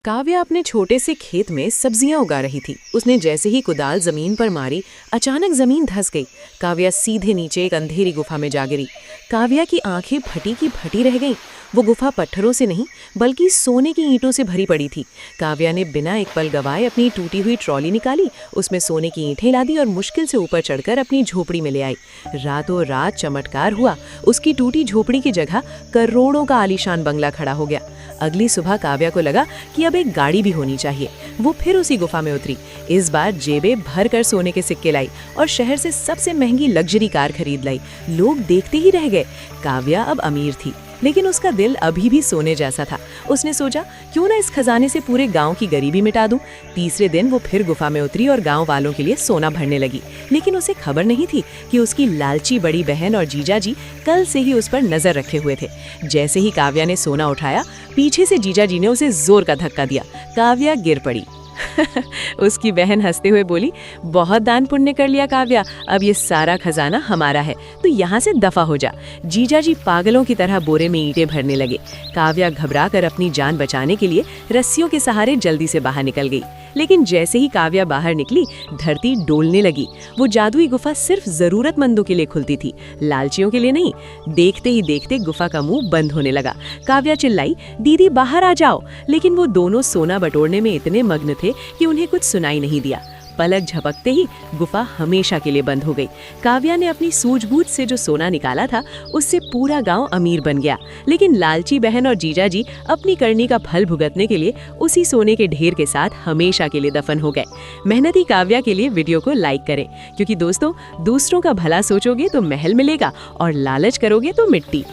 काव्या अपने छोटे से खेत में सब्जियां उगा रही थी। उसने जैसे ही कुदाल जमीन पर मारी, अचानक जमीन धंस गई। काव्या सीधे नीचे एक अंधेरी गुफा में जा गिरी। काव्या की आंखें फटी की फटी रह गईं। वो गुफा पत्थरों से नहीं बल्कि सोने की ईंटों से भरी पड़ी थी। काव्या ने बिना एक पल गवाए अपनी टूटी हुई ट्रॉली निकाली, उसमें सोने की ईंटें लादी और मुश्किल से ऊपर चढ़कर अपनी झोपड़ी में ले आई। रातों रात चमत्कार हुआ। उसकी टूटी झोपड़ी की जगह करोड़ों का आलीशान बंगला खड़ा हो गया। अगली सुबह काव्या को लगा कि अब एक गाड़ी भी होनी चाहिए। वो फिर उसी गुफा में उतरी। इस बार जेबें भर कर सोने के सिक्के लाई और शहर से सबसे महंगी लग्जरी कार खरीद लाई। लोग देखते ही रह गए। काव्या अब अमीर थी, लेकिन उसका दिल अभी भी सोने जैसा था। उसने सोचा, क्यों ना इस खजाने से पूरे गांव की गरीबी मिटा दूं। तीसरे दिन वो फिर गुफा में उतरी और गांव वालों के लिए सोना भरने लगी। लेकिन उसे खबर नहीं थी कि उसकी लालची बड़ी बहन और जीजाजी कल से ही उस पर नजर रखे हुए थे। जैसे ही काव्या ने सोना उठाया, पीछे से जीजाजी ने उसे जोर का धक्का दिया। काव्या गिर पड़ी। उसकी बहन हंसते हुए बोली, बहुत दान पुण्य कर लिया काव्या, अब ये सारा खजाना हमारा है, तो यहाँ से दफा हो जा। जीजाजी पागलों की तरह बोरे में ईंटें भरने लगे। काव्या घबराकर अपनी जान बचाने के लिए रस्सियों के सहारे जल्दी से बाहर निकल गई। लेकिन जैसे ही काव्या बाहर निकली, धरती डोलने लगी। वो जादुई गुफा सिर्फ जरूरतमंदों के लिए खुलती थी, लालचियों के लिए नहीं। देखते ही देखते गुफा का मुंह बंद होने लगा। काव्या चिल्लाई, दीदी बाहर आ जाओ। लेकिन वो दोनों सोना बटोरने में इतने मग्न थे कि उन्हें कुछ सुनाई नहीं दिया। पलक झपकते ही गुफा हमेशा के लिए बंद हो गई। काव्या ने अपनी सूझबूझ से जो सोना निकाला था, उससे पूरा गांव अमीर बन गया। लेकिन लालची बहन और जीजाजी अपनी करनी का फल भुगतने के लिए उसी सोने के ढेर के साथ हमेशा के लिए दफन हो गए। मेहनती काव्या के लिए वीडियो को लाइक करें, क्योंकि दोस्तों, दूसरों का भला सोचोगे तो महल मिलेगा और लालच करोगे तो मिट्टी।